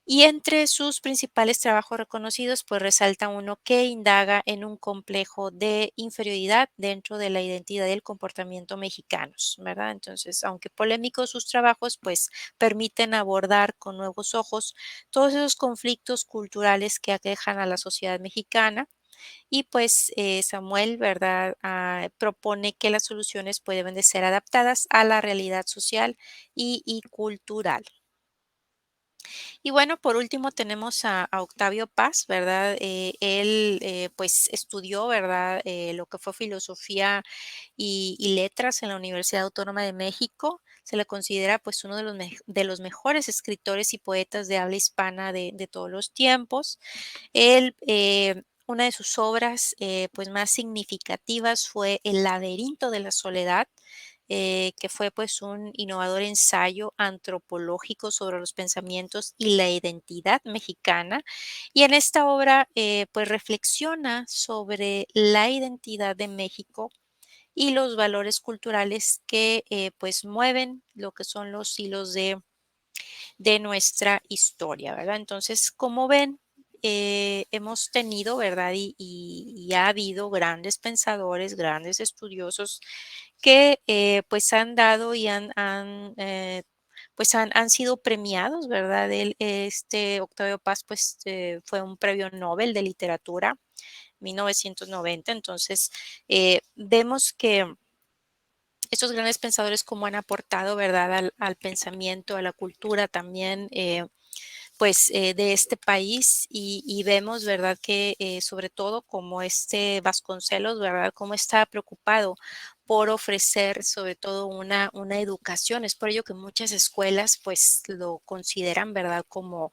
y entre sus principales trabajos reconocidos, pues resalta uno que indaga en un complejo de inferioridad dentro de la identidad y el comportamiento mexicanos, ¿verdad? Entonces, aunque polémicos sus trabajos, pues permiten abordar con nuevos ojos todos esos conflictos culturales que aquejan a la sociedad mexicana. Y pues Samuel, ¿verdad? Propone que las soluciones pueden de ser adaptadas a la realidad social y cultural. Y bueno, por último tenemos a Octavio Paz, ¿verdad? Él pues estudió, ¿verdad? Lo que fue filosofía y letras en la Universidad Autónoma de México. Se le considera pues uno de los mejores escritores y poetas de habla hispana de todos los tiempos. Él, una de sus obras pues más significativas fue El laberinto de la soledad, que fue pues un innovador ensayo antropológico sobre los pensamientos y la identidad mexicana. Y en esta obra pues reflexiona sobre la identidad de México y los valores culturales que pues mueven lo que son los hilos de nuestra historia, ¿verdad? Entonces, como ven, hemos tenido, ¿verdad? Y ha habido grandes pensadores, grandes estudiosos que pues han dado y pues han sido premiados, ¿verdad? Octavio Paz, pues fue un premio Nobel de literatura, 1990. Entonces, vemos que estos grandes pensadores cómo han aportado, ¿verdad? Al pensamiento, a la cultura también, pues de este país y vemos, ¿verdad? Que sobre todo como Vasconcelos, ¿verdad? Cómo está preocupado por ofrecer sobre todo una educación. Es por ello que muchas escuelas pues lo consideran, ¿verdad? Como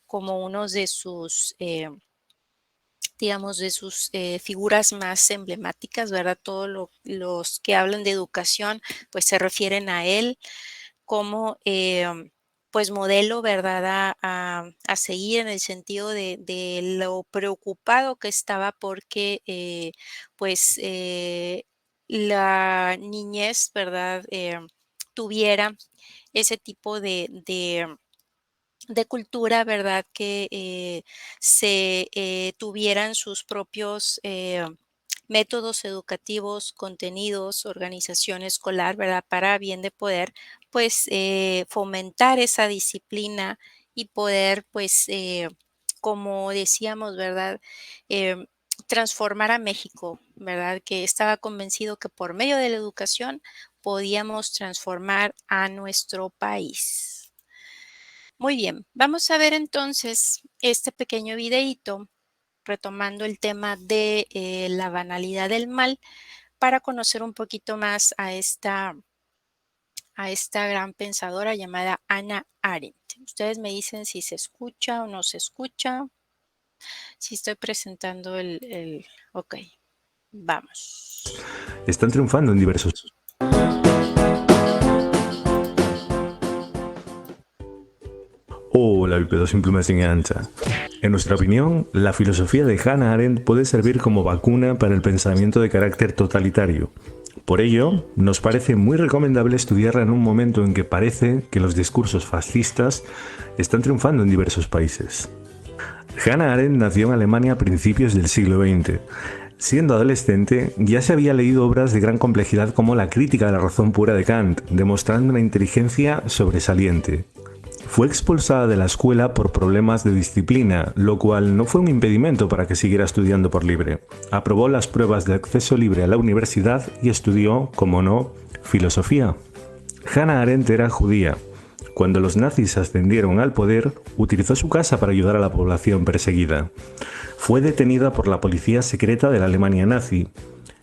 uno de sus, digamos, de sus figuras más emblemáticas, ¿verdad? Todos los que hablan de educación pues se refieren a él como pues modelo, ¿verdad? A seguir en el sentido de lo preocupado que estaba porque pues la niñez, ¿verdad? Tuviera ese tipo de cultura, ¿verdad? Que se tuvieran sus propios métodos educativos, contenidos, organización escolar, ¿verdad? Para bien de poder, pues, fomentar esa disciplina y poder, pues, como decíamos, ¿verdad? Em, Transformar a México, ¿verdad? Que estaba convencido que por medio de la educación podíamos transformar a nuestro país. Muy bien, vamos a ver entonces este pequeño videíto retomando el tema de la banalidad del mal para conocer un poquito más a esta gran pensadora llamada Hannah Arendt. Ustedes me dicen si se escucha o no se escucha, si estoy presentando ok, vamos. Están triunfando en diversos. Oh, la vipedación pluma sin ancha. En nuestra opinión, la filosofía de Hannah Arendt puede servir como vacuna para el pensamiento de carácter totalitario, Por ello, nos parece muy recomendable estudiarla en un momento en que parece que los discursos fascistas están triunfando en diversos países. Hannah Arendt nació en Alemania a principios del siglo XX. Siendo adolescente, ya se había leído obras de gran complejidad como La crítica de la razón pura de Kant, demostrando una inteligencia sobresaliente. Fue expulsada de la escuela por problemas de disciplina, lo cual no fue un impedimento para que siguiera estudiando por libre. Aprobó las pruebas de acceso libre a la universidad y estudió, como no, filosofía. Hannah Arendt era judía. Cuando los nazis ascendieron al poder, utilizó su casa para ayudar a la población perseguida. Fue detenida por la policía secreta de la Alemania nazi.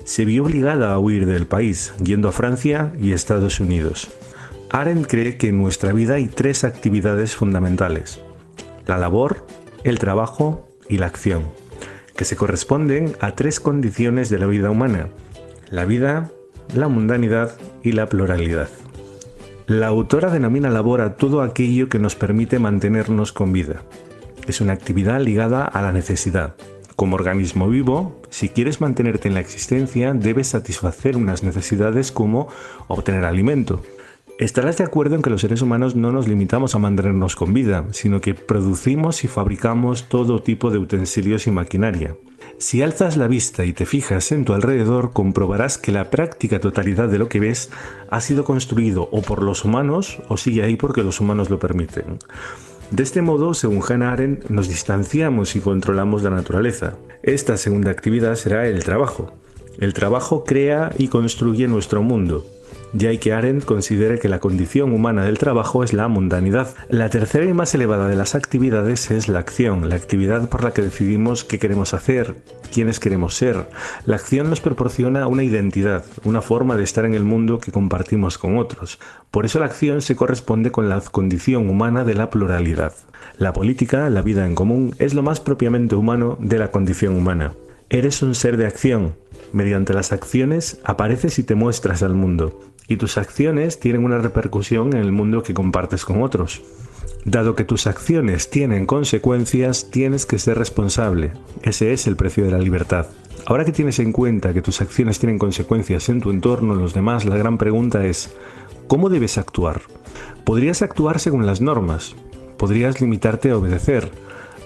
Se vio obligada a huir del país, yendo a Francia y Estados Unidos. Arendt cree que en nuestra vida hay tres actividades fundamentales: la labor, el trabajo y la acción, que se corresponden a tres condiciones de la vida humana: la vida, la mundanidad y la pluralidad. La autora denomina labor a todo aquello que nos permite mantenernos con vida. Es una actividad ligada a la necesidad. Como organismo vivo, si quieres mantenerte en la existencia, debes satisfacer unas necesidades como obtener alimento. Estarás de acuerdo en que los seres humanos no nos limitamos a mantenernos con vida, sino que producimos y fabricamos todo tipo de utensilios y maquinaria. Si alzas la vista y te fijas en tu alrededor, comprobarás que la práctica totalidad de lo que ves ha sido construido o por los humanos o sigue ahí porque los humanos lo permiten. De este modo, según Hannah Arendt, nos distanciamos y controlamos la naturaleza. Esta segunda actividad será el trabajo. El trabajo crea y construye nuestro mundo, ya que Arendt considera que la condición humana del trabajo es la mundanidad. La tercera y más elevada de las actividades es la acción, la actividad por la que decidimos qué queremos hacer, quiénes queremos ser. La acción nos proporciona una identidad, una forma de estar en el mundo que compartimos con otros. Por eso la acción se corresponde con la condición humana de la pluralidad. La política, la vida en común, es lo más propiamente humano de la condición humana. Eres un ser de acción. Mediante las acciones apareces y te muestras al mundo. Y tus acciones tienen una repercusión en el mundo que compartes con otros. Dado que tus acciones tienen consecuencias, tienes que ser responsable. Ese es el precio de la libertad. Ahora que tienes en cuenta que tus acciones tienen consecuencias en tu entorno, en los demás, la gran pregunta es: ¿cómo debes actuar? Podrías actuar según las normas. Podrías limitarte a obedecer.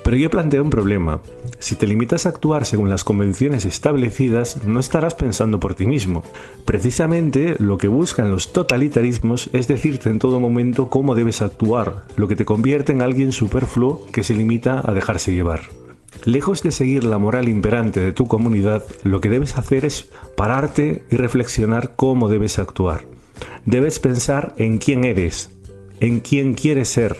Pero yo planteo un problema. Si te limitas a actuar según las convenciones establecidas, no estarás pensando por ti mismo. Precisamente lo que buscan los totalitarismos es decirte en todo momento cómo debes actuar, lo que te convierte en alguien superfluo que se limita a dejarse llevar. Lejos de seguir la moral imperante de tu comunidad, lo que debes hacer es pararte y reflexionar cómo debes actuar. Debes pensar en quién eres, en quién quieres ser,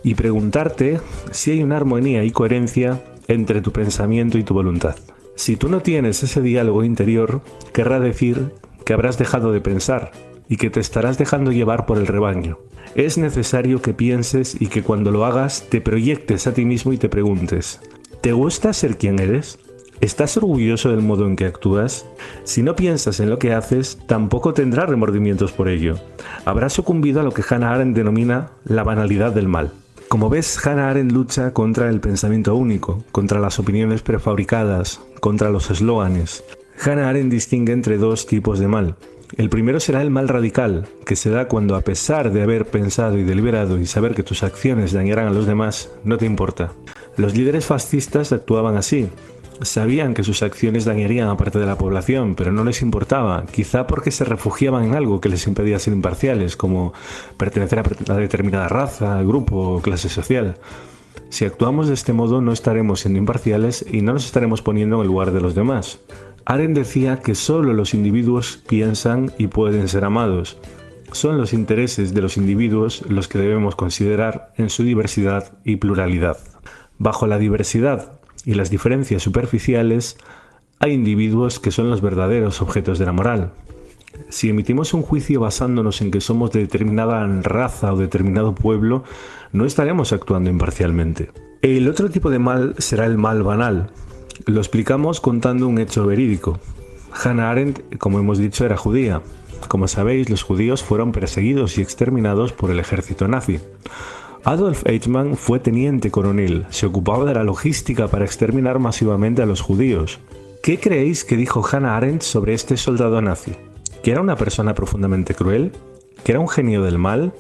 y preguntarte si hay una armonía y coherencia entre tu pensamiento y tu voluntad. Si tú no tienes ese diálogo interior, querrá decir que habrás dejado de pensar y que te estarás dejando llevar por el rebaño. Es necesario que pienses y que cuando lo hagas te proyectes a ti mismo y te preguntes: ¿te gusta ser quien eres? ¿Estás orgulloso del modo en que actúas? Si no piensas en lo que haces, tampoco tendrás remordimientos por ello. Habrás sucumbido a lo que Hannah Arendt denomina la banalidad del mal. Como ves, Hannah Arendt lucha contra el pensamiento único, contra las opiniones prefabricadas, contra los eslóganes. Hannah Arendt distingue entre dos tipos de mal. El primero será el mal radical, que se da cuando, a pesar de haber pensado y deliberado y saber que tus acciones dañarán a los demás, no te importa. Los líderes fascistas actuaban así. Sabían que sus acciones dañarían a parte de la población, pero no les importaba, quizá porque se refugiaban en algo que les impedía ser imparciales, como pertenecer a una determinada raza, grupo o clase social. Si actuamos de este modo, no estaremos siendo imparciales y no nos estaremos poniendo en el lugar de los demás. Arendt decía que solo los individuos piensan y pueden ser amados. Son los intereses de los individuos los que debemos considerar en su diversidad y pluralidad. Bajo la diversidad y las diferencias superficiales, hay individuos que son los verdaderos objetos de la moral. Si emitimos un juicio basándonos en que somos de determinada raza o determinado pueblo, no estaremos actuando imparcialmente. El otro tipo de mal será el mal banal. Lo explicamos contando un hecho verídico. Hannah Arendt, como hemos dicho, era judía. Como sabéis, los judíos fueron perseguidos y exterminados por el ejército nazi. Adolf Eichmann fue teniente coronel, se ocupaba de la logística para exterminar masivamente a los judíos. ¿Qué creéis que dijo Hannah Arendt sobre este soldado nazi? ¿Que era una persona profundamente cruel? ¿Que era un genio del mal?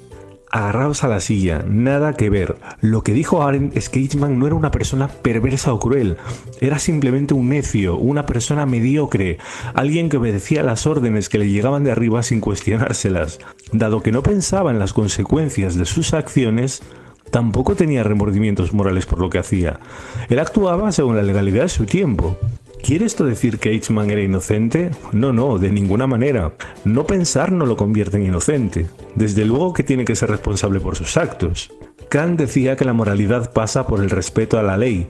Agarraos a la silla, nada que ver. Lo que dijo Arendt es que Eichmann no era una persona perversa o cruel, era simplemente un necio, una persona mediocre, alguien que obedecía las órdenes que le llegaban de arriba sin cuestionárselas. Dado que no pensaba en las consecuencias de sus acciones, tampoco tenía remordimientos morales por lo que hacía. Él actuaba según la legalidad de su tiempo. ¿Quiere esto decir que Eichmann era inocente? No, no, de ninguna manera. No pensar no lo convierte en inocente. Desde luego que tiene que ser responsable por sus actos. Kant decía que la moralidad pasa por el respeto a la ley.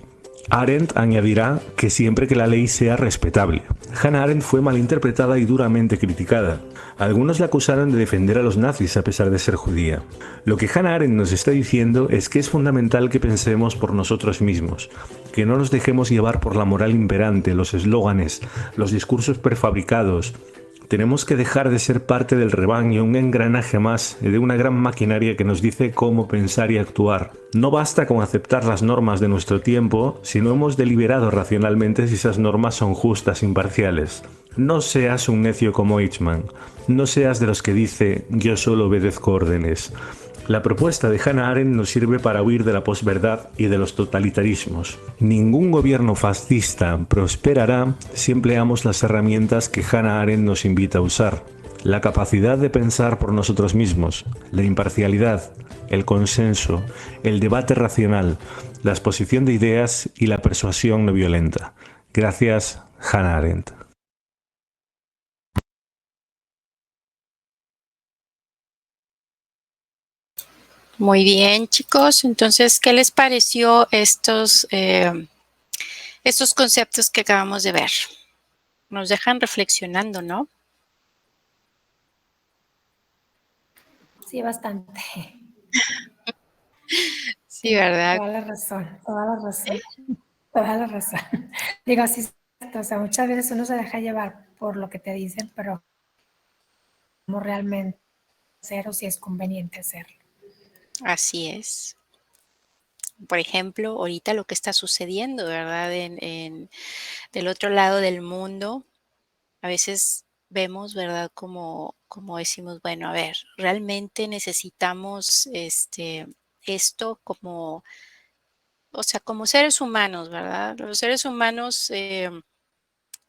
Arendt añadirá que siempre que la ley sea respetable. Hannah Arendt fue malinterpretada y duramente criticada. Algunos la acusaron de defender a los nazis a pesar de ser judía. Lo que Hannah Arendt nos está diciendo es que es fundamental que pensemos por nosotros mismos, que no nos dejemos llevar por la moral imperante, los eslóganes, los discursos prefabricados. Tenemos que dejar de ser parte del rebaño, un engranaje más de una gran maquinaria que nos dice cómo pensar y actuar. No basta con aceptar las normas de nuestro tiempo si no hemos deliberado racionalmente si esas normas son justas e imparciales. No seas un necio como Eichmann. No seas de los que dice yo solo obedezco órdenes. La propuesta de Hannah Arendt nos sirve para huir de la posverdad y de los totalitarismos. Ningún gobierno fascista prosperará si empleamos las herramientas que Hannah Arendt nos invita a usar. La capacidad de pensar por nosotros mismos, la imparcialidad, el consenso, el debate racional, la exposición de ideas y la persuasión no violenta. Gracias, Hannah Arendt. Muy bien, chicos. Entonces, ¿qué les pareció estos conceptos que acabamos de ver? Nos dejan reflexionando, ¿no? Sí, bastante. Sí, ¿verdad? Toda la razón, toda la razón, toda la razón. Digo, sí, o sea, muchas veces uno se deja llevar por lo que te dicen, pero no realmente hacer o si es conveniente hacerlo. Así es. Por ejemplo, ahorita lo que está sucediendo, ¿verdad? Del otro lado del mundo, a veces vemos, ¿verdad? Como decimos, bueno, a ver, realmente necesitamos esto como, o sea, como seres humanos, ¿verdad? Los seres humanos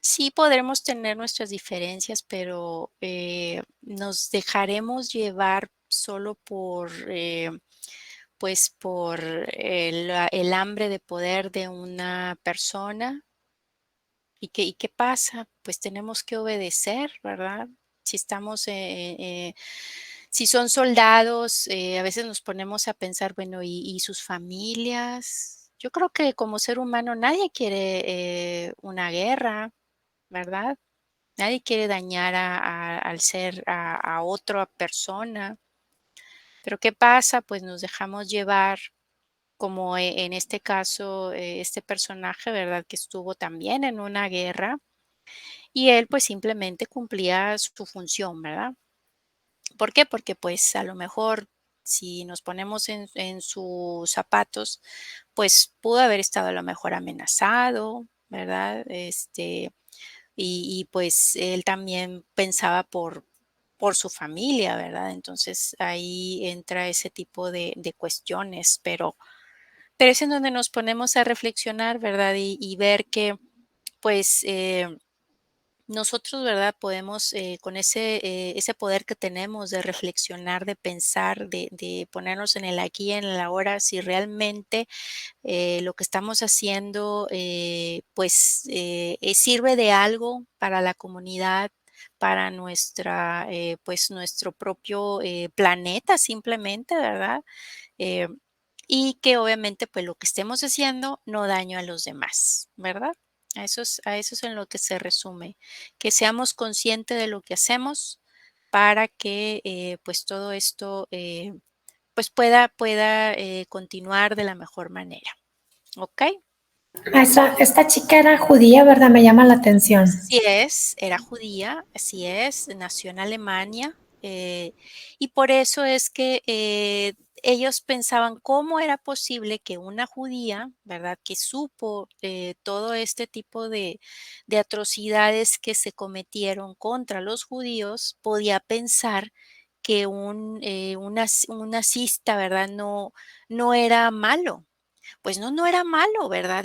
sí podremos tener nuestras diferencias, pero nos dejaremos llevar solo pues por el hambre de poder de una persona. ¿Y qué pasa? Pues tenemos que obedecer, ¿verdad? Si estamos, si son soldados, a veces nos ponemos a pensar, bueno, ¿y sus familias? Yo creo que como ser humano nadie quiere una guerra, ¿verdad? Nadie quiere dañar al ser, a otra persona. Pero ¿qué pasa? Pues nos dejamos llevar como en este caso, este personaje, ¿verdad? Que estuvo también en una guerra y él pues simplemente cumplía su función, ¿verdad? ¿Por qué? Porque pues a lo mejor si nos ponemos en sus zapatos, pues pudo haber estado a lo mejor amenazado, ¿verdad? Y pues él también pensaba por su familia, ¿verdad? Entonces ahí entra ese tipo de cuestiones, pero es en donde nos ponemos a reflexionar, ¿verdad? Y ver que, pues, nosotros, ¿verdad? Podemos, con ese poder que tenemos de reflexionar, de pensar, de ponernos en el aquí y en el ahora, si realmente lo que estamos haciendo, pues, sirve de algo para la comunidad, para pues, nuestro propio planeta, simplemente, ¿verdad? Eh, y que obviamente, pues, lo que estemos haciendo no daño a los demás, ¿verdad? A eso es en lo que se resume, que seamos conscientes de lo que hacemos para que, pues, todo esto, pues, pueda continuar de la mejor manera, ¿ok? Esta chica era judía, ¿verdad? Me llama la atención. Así es, era judía, así es, nació en Alemania, y por eso es que, ellos pensaban cómo era posible que una judía, ¿verdad? Que supo todo este tipo de atrocidades que se cometieron contra los judíos, podía pensar que un nazista, ¿verdad? No era malo. Pues no, no era malo, ¿verdad?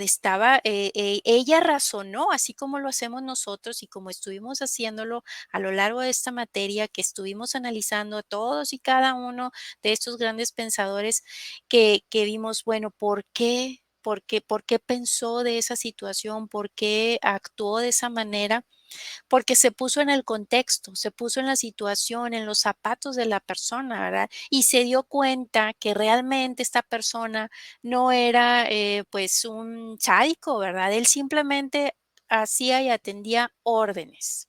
Ella razonó, así como lo hacemos nosotros y como estuvimos haciéndolo a lo largo de esta materia, que estuvimos analizando a todos y cada uno de estos grandes pensadores que vimos, bueno, ¿por qué? ¿Por qué pensó de esa situación? ¿Por qué actuó de esa manera? Porque se puso en el contexto, se puso en la situación, en los zapatos de la persona, ¿verdad? Y se dio cuenta que realmente esta persona no era pues un sádico, ¿verdad? Él simplemente hacía y atendía órdenes,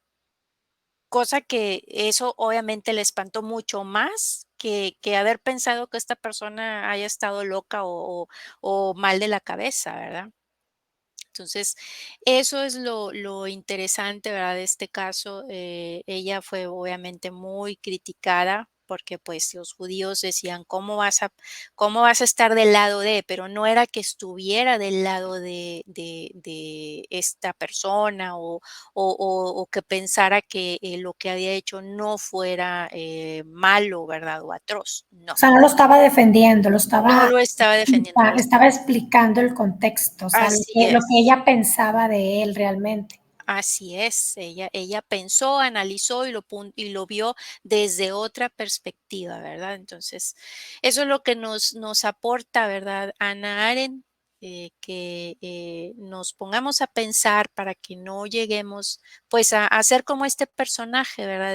cosa que eso obviamente le espantó mucho más que haber pensado que esta persona haya estado loca o mal de la cabeza, ¿verdad? Entonces, eso es lo interesante, ¿verdad? De este caso, ella fue obviamente muy criticada porque pues los judíos decían, cómo vas a estar del lado de? Pero no era que estuviera del lado de esta persona o que pensara que lo que había hecho no fuera malo, ¿verdad? O atroz. O No, sea, no lo estaba defendiendo, no lo estaba defendiendo, estaba explicando el contexto, o sea, así lo que es. ella pensaba de él realmente. Así es, ella pensó, analizó y lo vio desde otra perspectiva, ¿verdad? Entonces, eso es lo que nos aporta, ¿verdad? Ana Arendt, que nos pongamos a pensar para que no lleguemos, pues, a ser como este personaje, ¿verdad?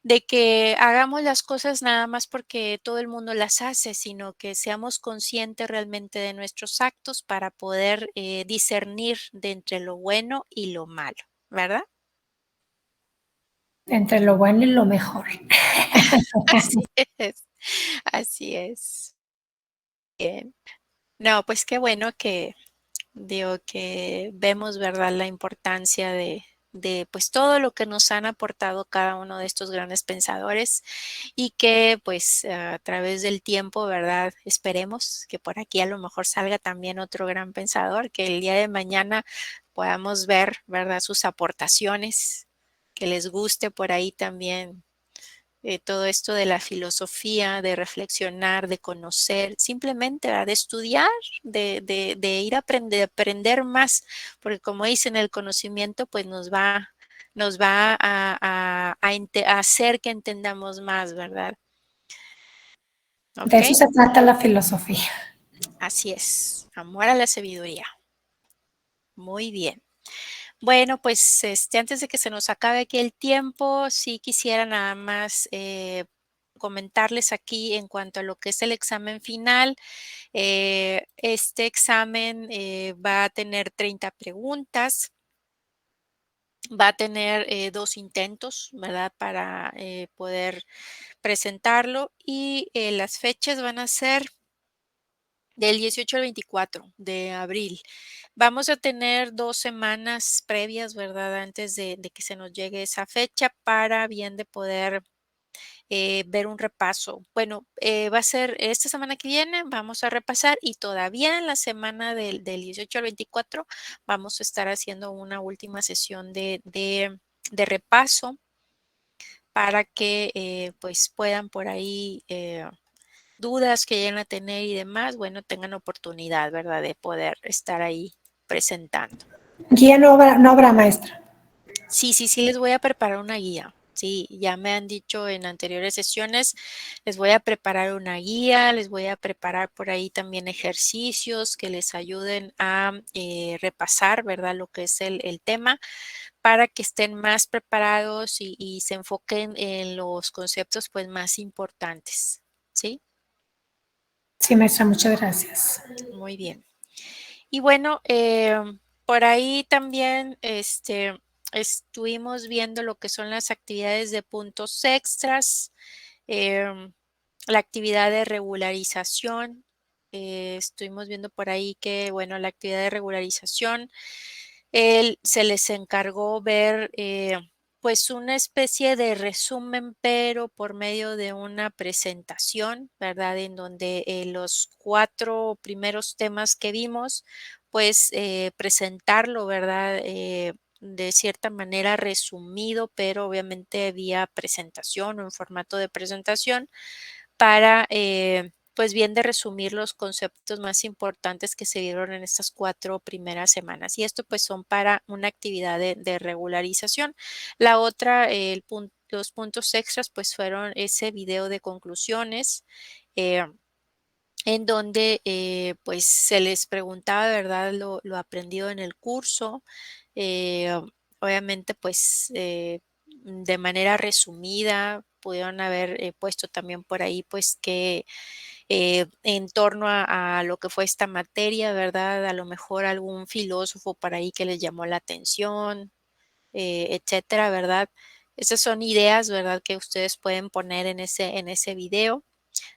De que hagamos las cosas nada más porque todo el mundo las hace, sino que seamos conscientes realmente de nuestros actos para poder discernir de entre lo bueno y lo malo, ¿verdad? Entre lo bueno y lo mejor. Así es, así es. Bien. No, pues qué bueno que digo que vemos, ¿verdad?, la importancia de pues todo lo que nos han aportado cada uno de estos grandes pensadores y que pues a través del tiempo, ¿verdad? Esperemos que por aquí a lo mejor salga también otro gran pensador, que el día de mañana podamos ver, ¿verdad?, sus aportaciones, que les guste por ahí también todo esto de la filosofía, de reflexionar, de conocer, simplemente, ¿verdad? De estudiar, de ir a aprender más, porque como dicen, el conocimiento pues nos va a hacer que entendamos más, ¿verdad? De ¿Ok? eso se trata la filosofía. Así es, amor a la sabiduría. Muy bien. Bueno, pues antes de que se nos acabe aquí el tiempo, sí quisiera nada más comentarles aquí en cuanto a lo que es el examen final. Este examen va a tener 30 preguntas, va a tener 2 intentos, ¿verdad? Para poder presentarlo y las fechas van a ser del 18 al 24 de abril. Vamos a tener 2 semanas previas, ¿verdad? Antes de que se nos llegue esa fecha para bien de poder ver un repaso. Bueno, va a ser esta semana que viene, vamos a repasar y todavía en la semana del 18 al 24 vamos a estar haciendo una última sesión de repaso para que pues puedan por ahí dudas que lleguen a tener y demás, bueno, tengan oportunidad, ¿verdad? De poder estar ahí presentando. Guía no habrá maestra. Sí, sí, sí, les voy a preparar una guía. Sí, ya me han dicho en anteriores sesiones, les voy a preparar una guía, les voy a preparar por ahí también ejercicios que les ayuden a repasar, ¿verdad? Lo que es el tema para que estén más preparados y se enfoquen en los conceptos pues más importantes. ¿Sí? Sí, maestra, muchas gracias. Muy bien. Y bueno, por ahí también estuvimos viendo lo que son las actividades de puntos extras, la actividad de regularización. Estuvimos viendo por ahí que, bueno, la actividad de regularización, se les encargó ver pues una especie de resumen, pero por medio de una presentación, ¿verdad? En donde los 4 primeros temas que vimos, pues presentarlo, ¿verdad? De cierta manera resumido, pero obviamente vía presentación o en formato de presentación para, pues bien de resumir los conceptos más importantes que se dieron en estas 4 primeras semanas. Y esto pues son para una actividad de regularización. La otra, los puntos extras pues fueron ese video de conclusiones, eh, en donde pues se les preguntaba, ¿verdad? Lo aprendido en el curso. eh, Obviamente pues de manera resumida pudieron haber puesto también por ahí pues que en torno a lo que fue esta materia, ¿verdad? A lo mejor algún filósofo por ahí que les llamó la atención, etcétera, ¿verdad? Esas son ideas, ¿verdad? Que ustedes pueden poner en ese video.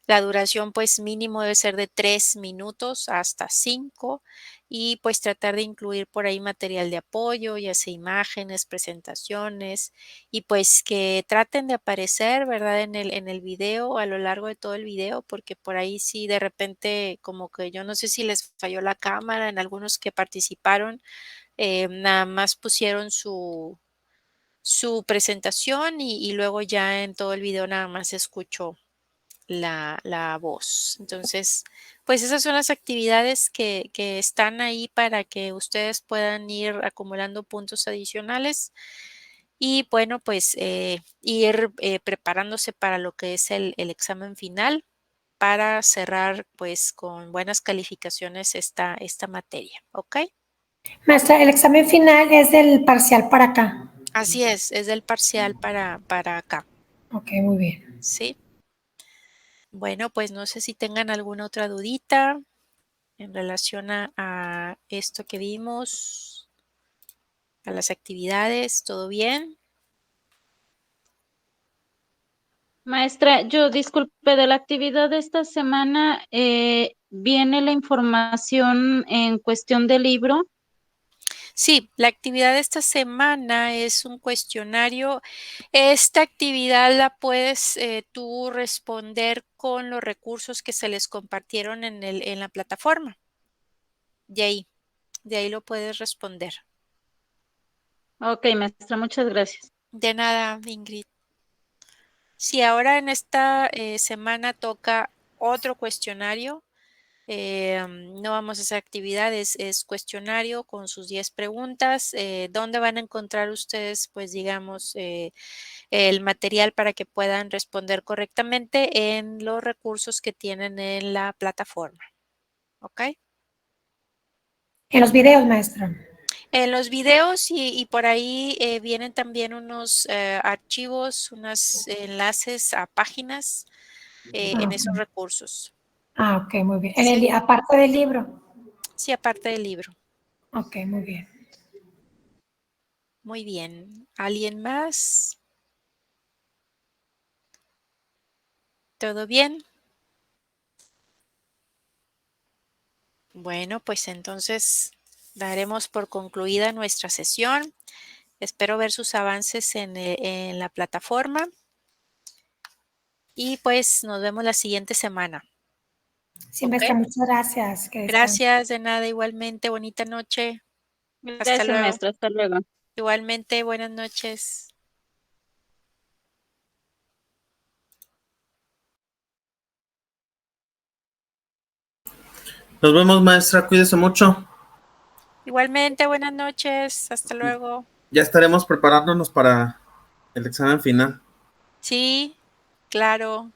La duración, pues, mínimo debe ser de 3 minutos hasta 5 y, pues, tratar de incluir por ahí material de apoyo, ya sea imágenes, presentaciones y, pues, que traten de aparecer, ¿verdad? En el video, a lo largo de todo el video, porque por ahí sí de repente como que yo no sé si les falló la cámara en algunos que participaron, nada más pusieron su presentación y luego ya en todo el video nada más se escuchó la voz. Entonces, pues esas son las actividades que están ahí para que ustedes puedan ir acumulando puntos adicionales y bueno, pues ir preparándose para lo que es el examen final para cerrar pues con buenas calificaciones esta materia, ¿ok? Maestra, el examen final es del parcial para acá. Así es del parcial para acá, Ok, muy bien. ¿sí? Bueno, pues no sé si tengan alguna otra dudita en relación a esto que vimos, a las actividades, ¿todo bien? Maestra, yo disculpe, de la actividad de esta semana, ¿viene la información en cuestión del libro? Sí, la actividad de esta semana es un cuestionario. Esta actividad la puedes tú responder con los recursos que se les compartieron en la plataforma. De ahí, de ahí lo puedes responder. Ok, maestra, muchas gracias. De nada, Ingrid. Si ahora en esta semana toca otro cuestionario, no vamos a hacer actividades, es cuestionario con sus 10 preguntas. ¿Dónde van a encontrar ustedes, pues digamos, el material para que puedan responder correctamente en los recursos que tienen en la plataforma? ¿Ok? En los videos, maestra. En los videos y por ahí vienen también unos archivos, unos enlaces a páginas en esos recursos. Ok, muy bien. Sí, Aparte del libro. sí, aparte del libro. Ok, muy bien. Muy bien. ¿Alguien más? ¿Todo bien? Bueno, pues entonces daremos por concluida nuestra sesión. Espero ver sus avances en la plataforma y pues nos vemos la siguiente semana. Sí, ¿Ok? maestra, muchas gracias. Que descanse. Gracias, de nada, igualmente. Bonita noche. Hasta Gracias, luego. maestra, hasta luego. Igualmente, buenas noches. Nos vemos, maestra, cuídese mucho. Igualmente, buenas noches. Hasta luego. Ya estaremos preparándonos para el examen final. Sí, claro.